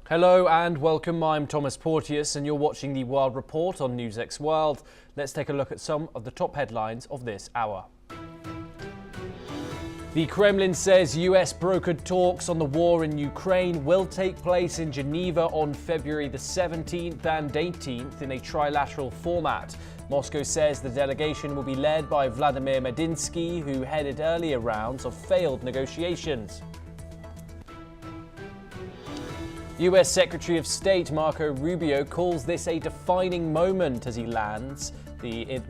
Hello and welcome. I'm Thomas Porteous and you're watching the World Report on NewsX World. Let's take a look at some of the top headlines of this hour. The Kremlin says US brokered talks on the war in Ukraine will take place in Geneva on February the 17th and 18th in a trilateral format. Moscow says the delegation will be led by Vladimir Medinsky, who headed earlier rounds of failed negotiations. US Secretary of State Marco Rubio calls this a defining moment as he lands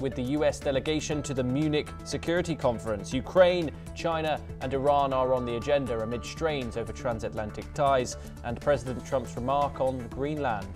with the US delegation to the Munich Security Conference. Ukraine, China and Iran are on the agenda amid strains over transatlantic ties and President Trump's remark on Greenland.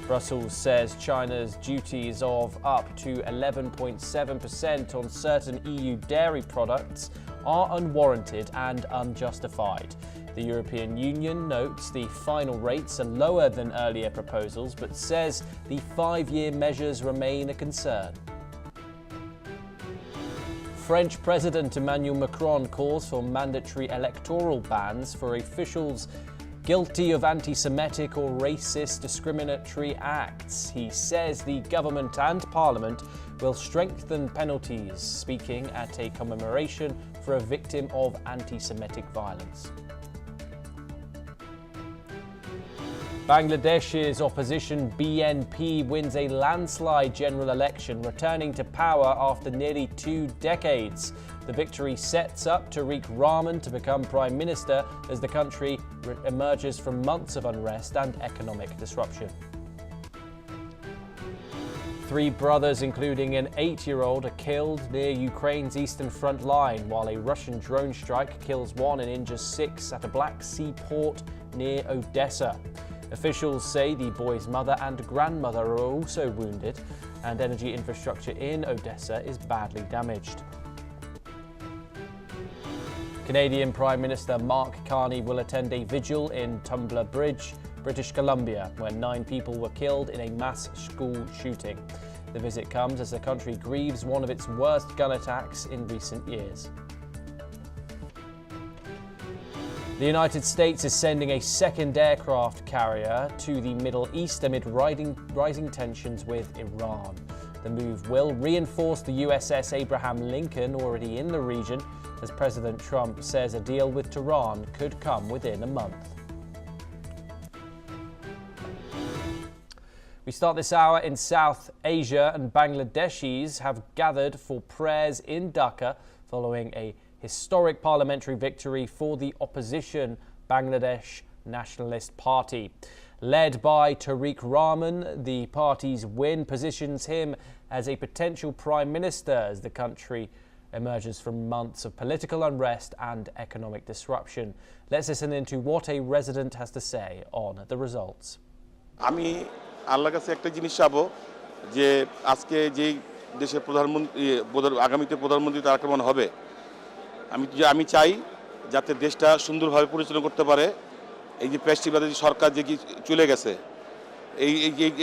Brussels says China's duties of up to 11.7% on certain EU dairy products are unwarranted and unjustified. The European Union notes the final rates are lower than earlier proposals, but says the 5-year measures remain a concern. French President Emmanuel Macron calls for mandatory electoral bans for officials guilty of anti-Semitic or racist discriminatory acts. He says the government and parliament will strengthen penalties, speaking at a commemoration for a victim of anti-Semitic violence. Bangladesh's opposition BNP wins a landslide general election, returning to power after nearly 2 decades. The victory sets up Tariq Rahman to become prime minister as the country emerges from months of unrest and economic disruption. 3 brothers, including an 8-year-old, are killed near Ukraine's eastern front line, while a Russian drone strike kills 1 and injures 6 at a Black Sea port near Odessa. Officials say the boy's mother and grandmother are also wounded, and energy infrastructure in Odessa is badly damaged. Canadian Prime Minister Mark Carney will attend a vigil in Tumbler Bridge, British Columbia, where 9 people were killed in a mass school shooting. The visit comes as the country grieves one of its worst gun attacks in recent years. The United States is sending a second aircraft carrier to the Middle East amid rising tensions with Iran. The move will reinforce the USS Abraham Lincoln already in the region, as President Trump says a deal with Tehran could come within a month. We start this hour in South Asia, and Bangladeshis have gathered for prayers in Dhaka following a historic parliamentary victory for the opposition Bangladesh Nationalist Party. Led by Tariq Rahman, the party's win positions him as a potential prime minister as the country emerges from months of political unrest and economic disruption. Let's listen into what a resident has to say on the results. আমি আল্লাহর কাছে একটা জিনিস চাবো যে আজকে যেই দেশের প্রধানমন্ত্রী আগামীতে প্রধানমন্ত্রী তার আক্রমণ হবে আমি চাই যাতে দেশটা সুন্দরভাবে পরিচালনা করতে পারে এই যে প্রেসিবাদী সরকার যে কি চলে গেছে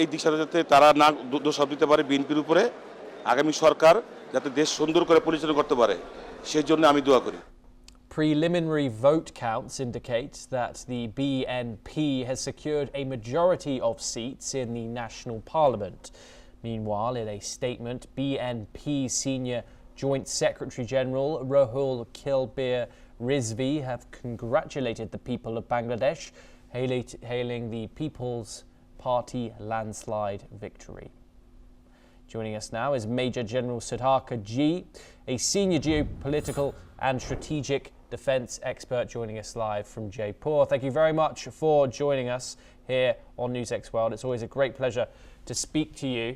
এই দিকটা যাতে তারা না দোষ দিতে পারে বিএনপির উপরে আগামী সরকার যাতে দেশ সুন্দর করে পরিচালনা করতে পারে সেই জন্য আমি দোয়া করি Preliminary vote counts indicate that the BNP has secured a majority of seats in the National Parliament. Meanwhile, in a statement, BNP Senior Joint Secretary-General Rahul Kilbir Rizvi have congratulated the people of Bangladesh, hailing the People's Party landslide victory. Joining us now is Major General Sudhakar G, a senior geopolitical and strategic defence expert joining us live from Jaipur. Thank you very much for joining us here on NewsX World. It's always a great pleasure to speak to you.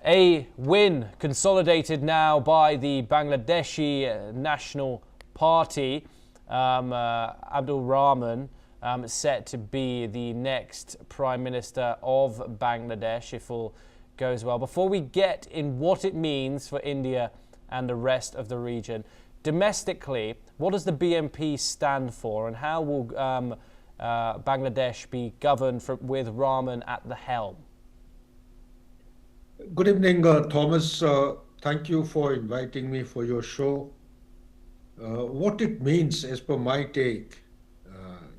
A win consolidated now by the Bangladeshi National Party. Abdul Rahman set to be the next Prime Minister of Bangladesh if all goes well. Before we get in what it means for India and the rest of the region, domestically, what does the BNP stand for, and how will Bangladesh be governed with Rahman at the helm? Good evening, Thomas. Thank you for inviting me for your show. What it means, as per my take,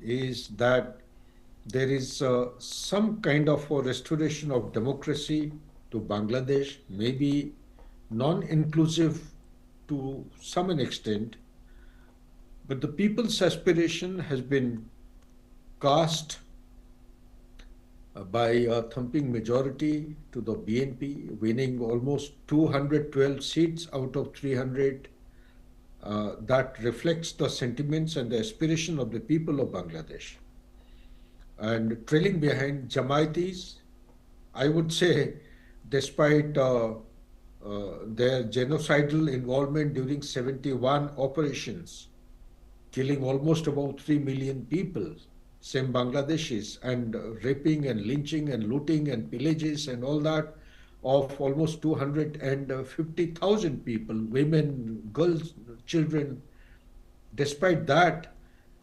is that there is some kind of a restoration of democracy to Bangladesh, maybe non-inclusive to some an extent, but the people's aspiration has been cast by a thumping majority to the BNP, winning almost 212 seats out of 300. That reflects the sentiments and the aspiration of the people of Bangladesh. And trailing behind Jamaitis, I would say, despite their genocidal involvement during 71 operations, killing almost about 3 million people, same Bangladeshis, and raping and lynching and looting and pillages and all that of almost 250,000 people, women, girls, children. Despite that,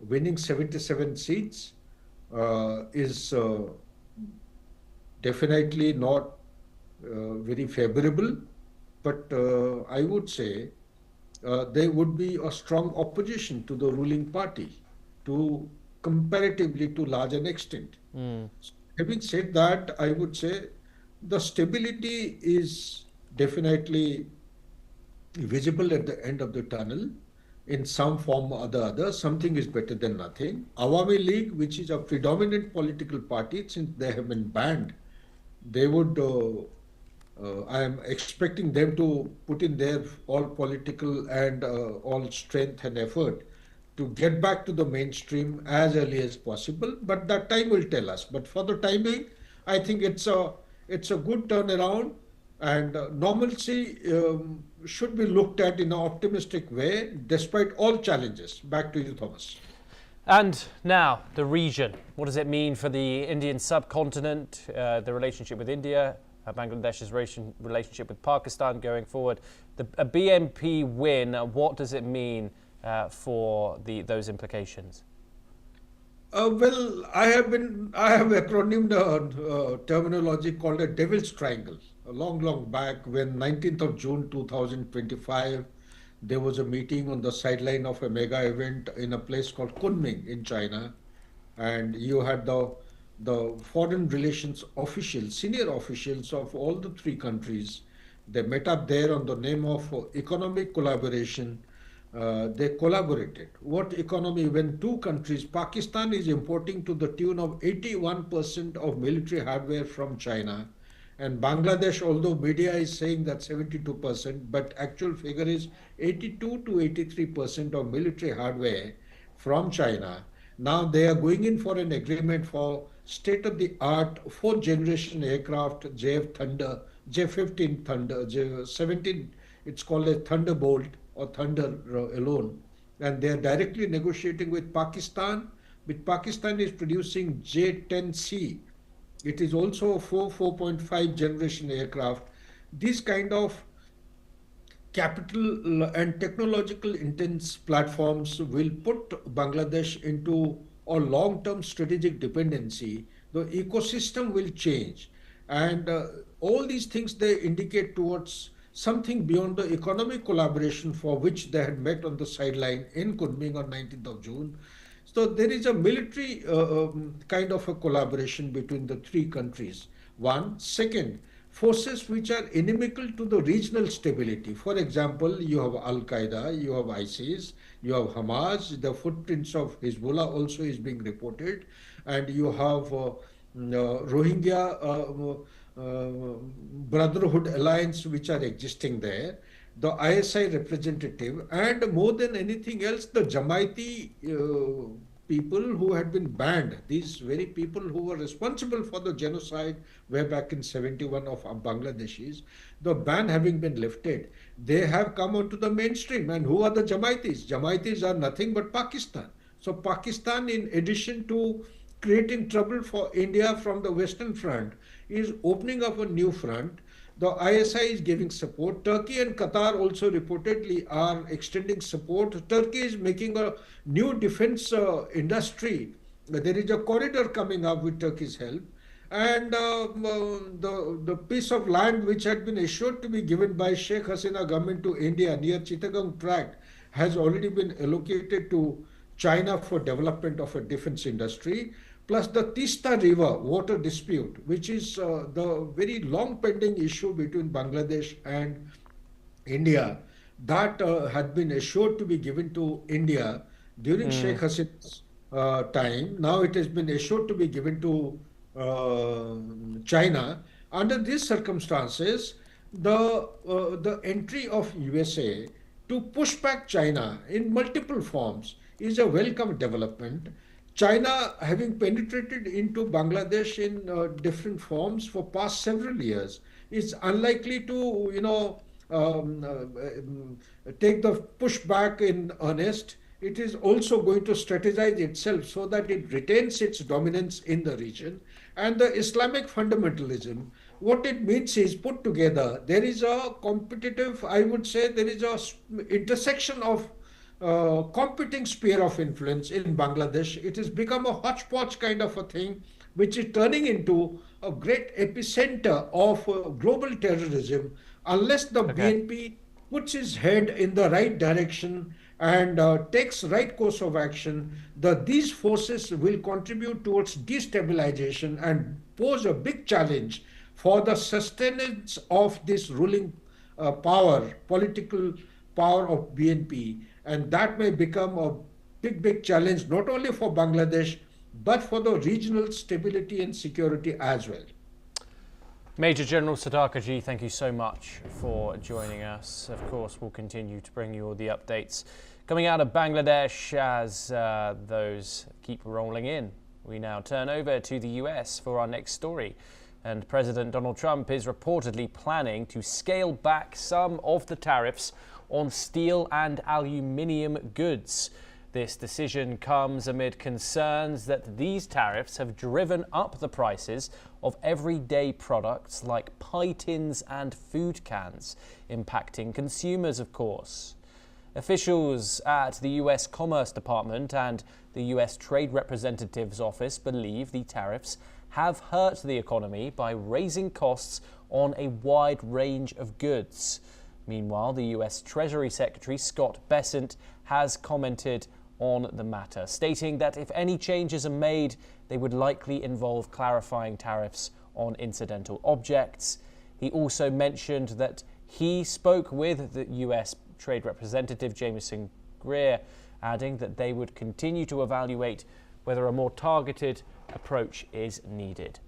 winning 77 seats is definitely not very favorable, but I would say there would be a strong opposition to the ruling party to comparatively to large an extent. Having said that, I would say the stability is definitely visible at the end of the tunnel in some form or the other. Something is better than nothing. Awami League, which is a predominant political party, since they have been banned, they would, I am expecting them to put in their all political and all strength and effort to get back to the mainstream as early as possible. But that time will tell us. But for the time being, I think it's a good turnaround, and normalcy should be looked at in an optimistic way, despite all challenges. Back to you, Thomas. And now, the region. What does it mean for the Indian subcontinent, the relationship with India, Bangladesh's relationship with Pakistan going forward? A BNP win, what does it mean for those implications? Well, I have acronymed a terminology called a devil's triangle. A long back, when 19th of June 2025, there was a meeting on the sideline of a mega event in a place called Kunming in China, and you had the foreign relations officials, senior officials of all the three countries. They met up there on the name of economic collaboration. They collaborated. What economy? When two countries, Pakistan is importing to the tune of 81% of military hardware from China, and Bangladesh, although media is saying that 72%, but actual figure is 82 to 83% of military hardware from China. Now they are going in for an agreement for state-of-the-art fourth-generation aircraft, JF Thunder, J-15 Thunder, J-17, it's called a Thunderbolt or Thunder alone. And they are directly negotiating with Pakistan. With Pakistan is producing J-10C. It is also a 4.5 generation aircraft. These kind of capital and technological intense platforms will put Bangladesh into a long-term strategic dependency. The ecosystem will change, and all these things, they indicate towards something beyond the economic collaboration for which they had met on the sideline in Kunming on 19th of June. So there is a military kind of a collaboration between the three countries. One. Second, forces which are inimical to the regional stability. For example, you have Al Qaeda, you have ISIS, you have Hamas, the footprints of Hezbollah also is being reported, and you have Rohingya Brotherhood Alliance which are existing there, the ISI representative, and more than anything else, the Jamaiti people who had been banned, these very people who were responsible for the genocide way back in 71 of Bangladeshis, the ban having been lifted, they have come onto the mainstream. And who are the Jamaitis? Jamaitis are nothing but Pakistan. So Pakistan, in addition to creating trouble for India from the Western Front, is opening up a new front. The ISI is giving support. Turkey and Qatar also reportedly are extending support. Turkey is making a new defense industry. There is a corridor coming up with Turkey's help. And the piece of land which had been assured to be given by Sheikh Hasina government to India near Chittagong tract, has already been allocated to China for development of a defense industry, plus the Tista River water dispute, which is the very long pending issue between Bangladesh and India, that had been assured to be given to India during Sheikh Hasina's time. Now it has been assured to be given to China. Under these circumstances, the entry of USA to push back China in multiple forms is a welcome development. China, having penetrated into Bangladesh in different forms for past several years, is unlikely to, take the pushback in earnest. It is also going to strategize itself so that it retains its dominance in the region. And the Islamic fundamentalism, what it means is, put together, there is a competitive, I would say, there is a intersection of competing sphere of influence in Bangladesh. It has become a hodgepodge kind of a thing, which is turning into a great epicenter of global terrorism unless the Okay. BNP puts its head in the right direction and takes right course of action. These forces will contribute towards destabilization and pose a big challenge for the sustenance of this ruling political power of BNP. And that may become a big challenge not only for Bangladesh, but for the regional stability and security as well. Major General Sadakarji, thank you so much for joining us. Of course, we'll continue to bring you all the updates coming out of Bangladesh as those keep rolling in. We now turn over to the US for our next story. And President Donald Trump is reportedly planning to scale back some of the tariffs on steel and aluminium goods. This decision comes amid concerns that these tariffs have driven up the prices of everyday products like pie tins and food cans, impacting consumers, of course. Officials at the US Commerce Department and the US Trade Representative's office believe the tariffs have hurt the economy by raising costs on a wide range of goods. Meanwhile, the US Treasury Secretary Scott Bessent has commented on the matter, stating that if any changes are made, they would likely involve clarifying tariffs on incidental objects. He also mentioned that he spoke with the US Trade Representative Jameson Greer, adding that they would continue to evaluate whether a more targeted approach is needed.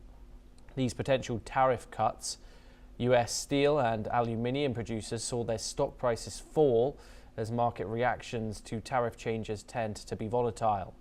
These potential tariff cuts, US steel and aluminium producers saw their stock prices fall as market reactions to tariff changes tend to be volatile.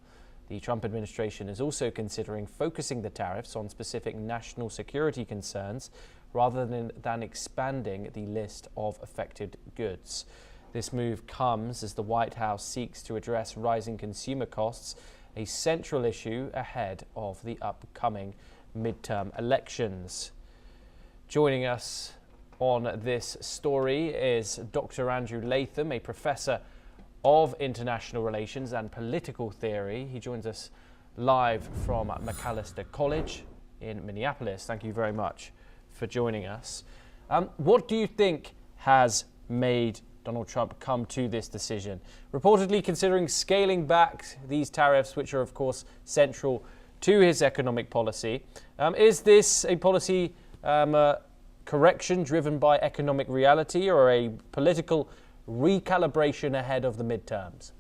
The Trump administration is also considering focusing the tariffs on specific national security concerns rather than expanding the list of affected goods. This move comes as the White House seeks to address rising consumer costs, a central issue ahead of the upcoming midterm elections. Joining us on this story is Dr. Andrew Latham, a professor of international relations and political theory. He joins us live from Macalester College in Minneapolis. Thank you very much for joining us. What do you think has made Donald Trump come to this decision? Reportedly considering scaling back these tariffs, which are of course central to his economic policy. Is this a policy correction driven by economic reality or a political recalibration ahead of the midterms?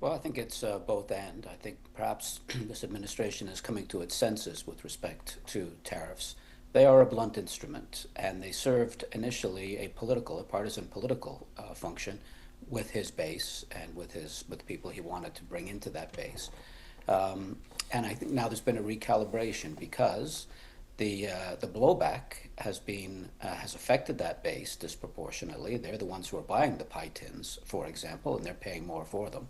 Well, I think it's both and. I think perhaps this administration is coming to its senses with respect to tariffs. They are a blunt instrument, and they served initially a partisan political function with his base and with the people he wanted to bring into that base. And I think now there's been a recalibration because the blowback has affected that base disproportionately. They're the ones who are buying the pie tins, for example, and they're paying more for them.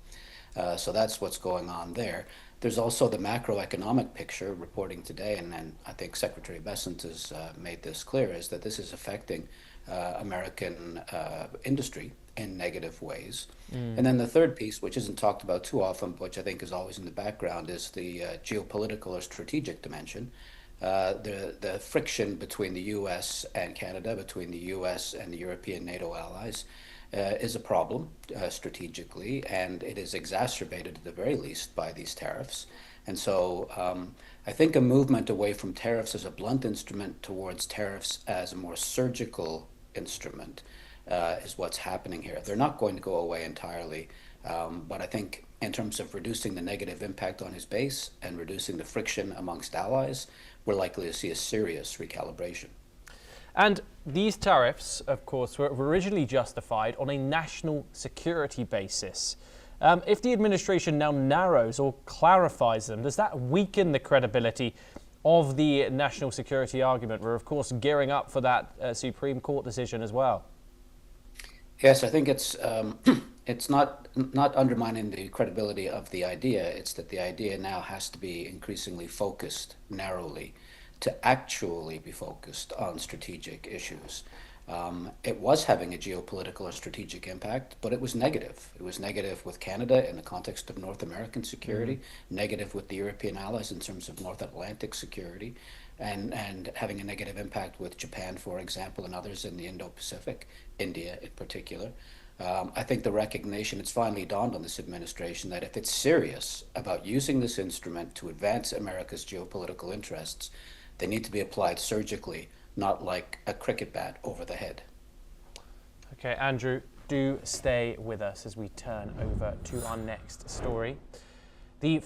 So that's what's going on there. There's also the macroeconomic picture reporting today, and I think Secretary Bessent has made this clear, is that this is affecting American industry in negative ways. And then the third piece, which isn't talked about too often, but which I think is always in the background, is the geopolitical or strategic dimension. The friction between the U.S. and Canada, between the U.S. and the European NATO allies, is a problem strategically, and it is exacerbated at the very least by these tariffs. And so I think a movement away from tariffs as a blunt instrument towards tariffs as a more surgical instrument is what's happening here. They're not going to go away entirely, but I think in terms of reducing the negative impact on his base and reducing the friction amongst allies, we're likely to see a serious recalibration. And these tariffs, of course, were originally justified on a national security basis. If the administration now narrows or clarifies them, does that weaken the credibility of the national security argument? We're, of course, gearing up for that Supreme Court decision as well. Yes, I think it's not undermining the credibility of the idea. It's that the idea now has to be increasingly focused narrowly to actually be focused on strategic issues. It was having a geopolitical or strategic impact, but it was negative. It was negative with Canada in the context of North American security, negative with the European allies in terms of North Atlantic security, and having a negative impact with Japan, for example, and others in the Indo-Pacific, India in particular. I think the recognition, it's finally dawned on this administration that if it's serious about using this instrument to advance America's geopolitical interests, they need to be applied surgically, not like a cricket bat over the head. Okay, Andrew, do stay with us as we turn over to our next story. The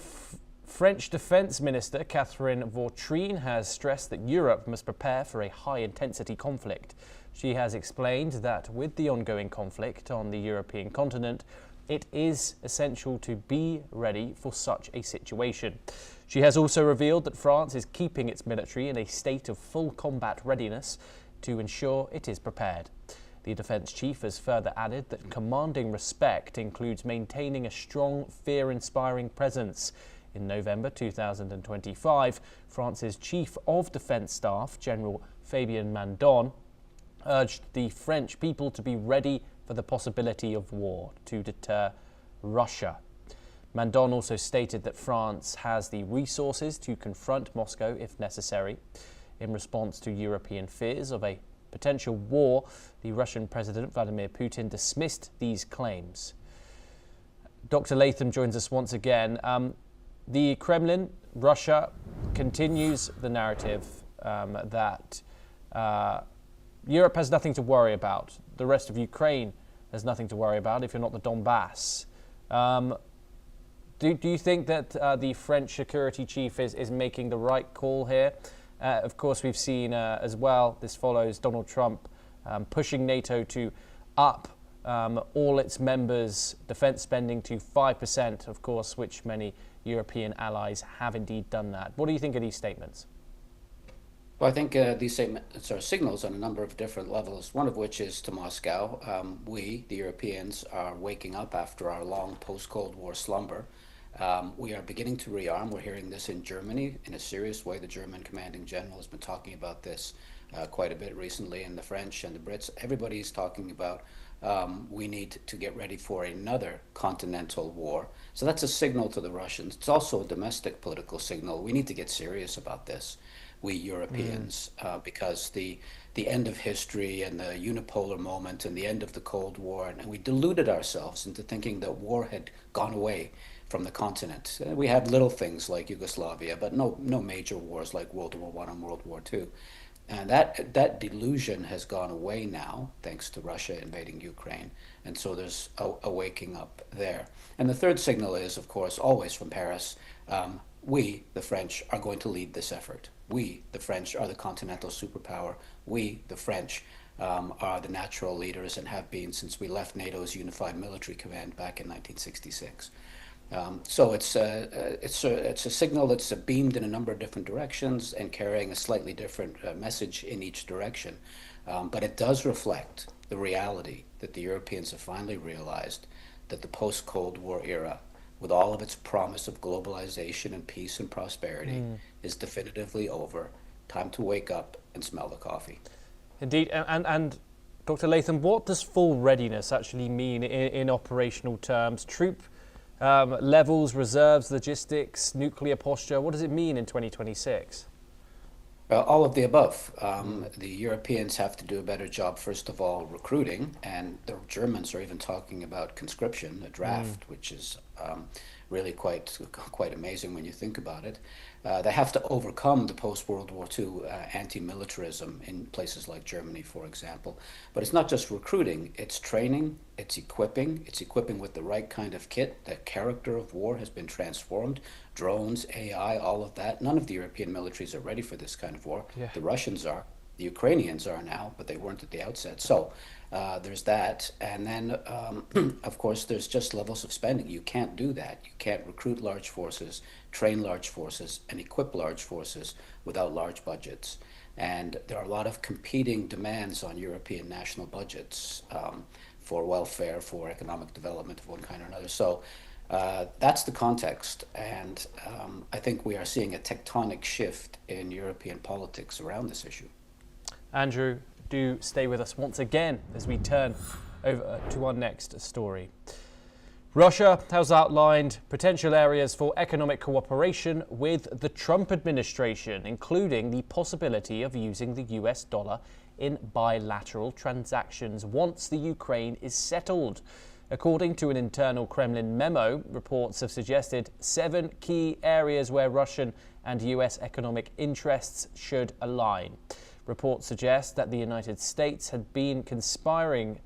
French Defence Minister, Catherine Vautrin, has stressed that Europe must prepare for a high-intensity conflict. She has explained that with the ongoing conflict on the European continent, it is essential to be ready for such a situation. She has also revealed that France is keeping its military in a state of full combat readiness to ensure it is prepared. The defence chief has further added that commanding respect includes maintaining a strong, fear-inspiring presence. In November 2025, France's Chief of Defence Staff, General Fabien Mandon, urged the French people to be ready for the possibility of war to deter Russia. Mandon also stated that France has the resources to confront Moscow if necessary. In response to European fears of a potential war, the Russian President Vladimir Putin dismissed these claims. Dr. Latham joins us once again. The Kremlin, Russia, continues the narrative that Europe has nothing to worry about. The rest of Ukraine has nothing to worry about if you're not the Donbass. Do you think that the French security chief is making the right call here? Of course, we've seen as well, this follows Donald Trump pushing NATO to up all its members' defence spending to 5%, of course, which many European allies have indeed done that. What do you think of these statements? Well, I think these statements are signals on a number of different levels, one of which is to Moscow. We, the Europeans, are waking up after our long post-Cold War slumber. We are beginning to rearm. We're hearing this in Germany in a serious way. The German commanding general has been talking about this quite a bit recently, and the French and the Brits. Everybody's talking about we need to get ready for another continental war. So that's a signal to the Russians. It's also a domestic political signal. We need to get serious about this, we Europeans, because the end of history and the unipolar moment and the end of the Cold War, and we deluded ourselves into thinking that war had gone away from the continent. We had little things like Yugoslavia, but no major wars like World War I and World War II. And that delusion has gone away now, thanks to Russia invading Ukraine. And so there's a waking up there. And the third signal is, of course, always from Paris, we, the French, are going to lead this effort. We, the French, are the continental superpower. We, the French, are the natural leaders and have been since we left NATO's Unified Military Command back in 1966. So it's a signal that's beamed in a number of different directions and carrying a slightly different message in each direction. But it does reflect the reality that the Europeans have finally realized that the post-Cold War era, with all of its promise of globalization and peace and prosperity, is definitively over. Time to wake up and smell the coffee. Indeed. And Dr. Latham, what does full readiness actually mean in operational terms? Troop levels, reserves, logistics, nuclear posture, what does it mean in 2026? All of the above. The Europeans have to do a better job, first of all, recruiting, and the Germans are even talking about conscription, a draft, which is really quite amazing when you think about it. They have to overcome the post-World War II anti-militarism in places like Germany, for example. But it's not just recruiting, it's training, it's equipping with the right kind of kit. The character of war has been transformed. Drones, AI, all of that. None of the European militaries are ready for this kind of war. Yeah. The Russians are. The Ukrainians are now, but they weren't at the outset. So there's that. And then, of course, there's just levels of spending. You can't do that. You can't recruit large forces, train large forces, and equip large forces without large budgets. And there are a lot of competing demands on European national budgets for welfare, for economic development of one kind or another. So that's the context. And I think we are seeing a tectonic shift in European politics around this issue. Andrew, do stay with us once again as we turn over to our next story. Russia has outlined potential areas for economic cooperation with the Trump administration, including the possibility of using the US dollar in bilateral transactions once the Ukraine is settled. According to an internal Kremlin memo, reports have suggested 7 key areas where Russian and US economic interests should align. Reports suggest that the United States had been considering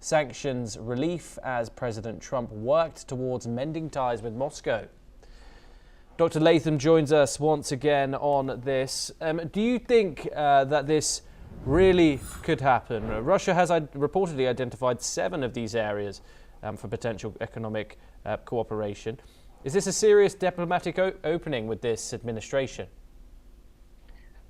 sanctions relief as President Trump worked towards mending ties with Moscow. Dr. Latham joins us once again on this. Do you think that this really could happen? Russia has reportedly identified 7 of these areas for potential economic cooperation. Is this a serious diplomatic opening with this administration?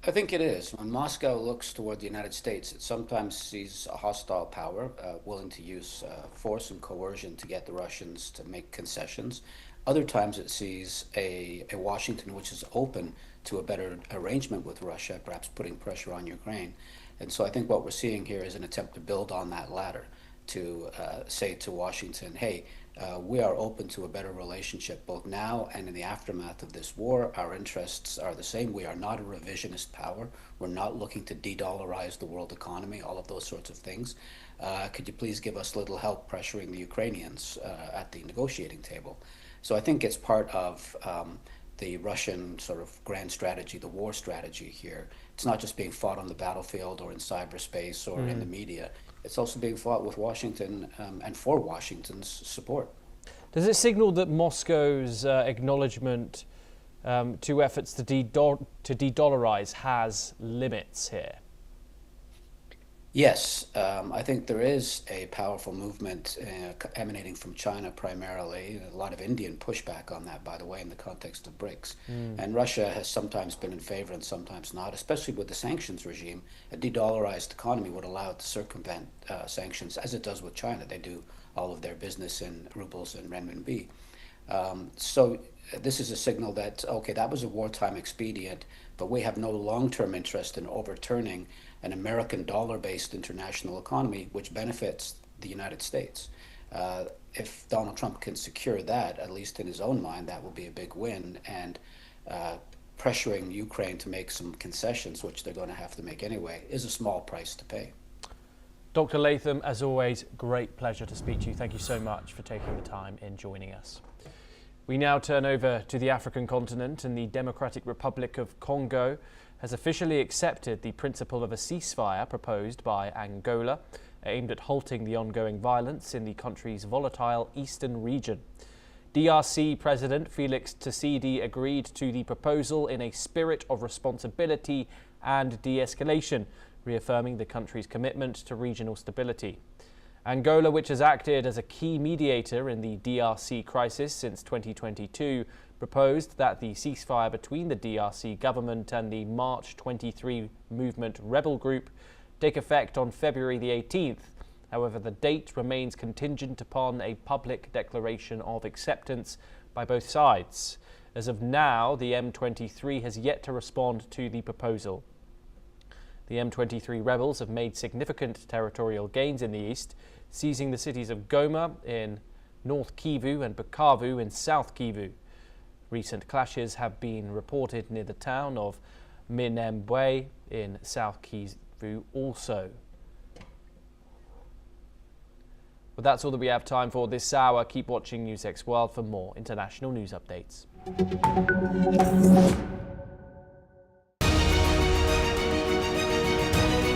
I think it is. When Moscow looks toward the United States, it sometimes sees a hostile power willing to use force and coercion to get the Russians to make concessions. Other times it sees a Washington which is open to a better arrangement with Russia, perhaps putting pressure on Ukraine. And so I think what we're seeing here is an attempt to build on that ladder, to say to Washington, hey, we are open to a better relationship both now and in the aftermath of this war. Our interests are the same. We are not a revisionist power. We're not looking to de-dollarize the world economy, all of those sorts of things. Could you please give us a little help pressuring the Ukrainians at the negotiating table? So I think it's part of the Russian sort of grand strategy, the war strategy here. It's not just being fought on the battlefield or in cyberspace or in the media. It's also being fought with Washington and for Washington's support. Does it signal that Moscow's acknowledgement to efforts to de-dollarize has limits here? Yes, I think there is a powerful movement emanating from China primarily. A lot of Indian pushback on that, by the way, in the context of BRICS. And Russia has sometimes been in favor and sometimes not, especially with the sanctions regime. A de-dollarized economy would allow it to circumvent sanctions, as it does with China. They do all of their business in rubles and renminbi. So this is a signal that, okay, that was a wartime expedient, but we have no long-term interest in overturning an American dollar-based international economy which benefits the United States. If Donald Trump can secure that, at least in his own mind, that will be a big win. And pressuring Ukraine to make some concessions, which they're going to have to make anyway, is a small price to pay. Dr. Latham, as always, great pleasure to speak to you. Thank you so much for taking the time in joining us. We now turn over to the African continent, and the Democratic Republic of Congo has officially accepted the principle of a ceasefire proposed by Angola, aimed at halting the ongoing violence in the country's volatile eastern region. DRC President Felix Tshisekedi agreed to the proposal in a spirit of responsibility and de-escalation, reaffirming the country's commitment to regional stability. Angola, which has acted as a key mediator in the DRC crisis since 2022, proposed that the ceasefire between the DRC government and the March 23 movement rebel group take effect on February the 18th. However, the date remains contingent upon a public declaration of acceptance by both sides. As of now, the M23 has yet to respond to the proposal. The M23 rebels have made significant territorial gains in the east, seizing the cities of Goma in North Kivu and Bukavu in South Kivu. Recent clashes have been reported near the town of Minembwe in South Kivu also. But that's all that we have time for this hour. Keep watching NewsX World for more international news updates.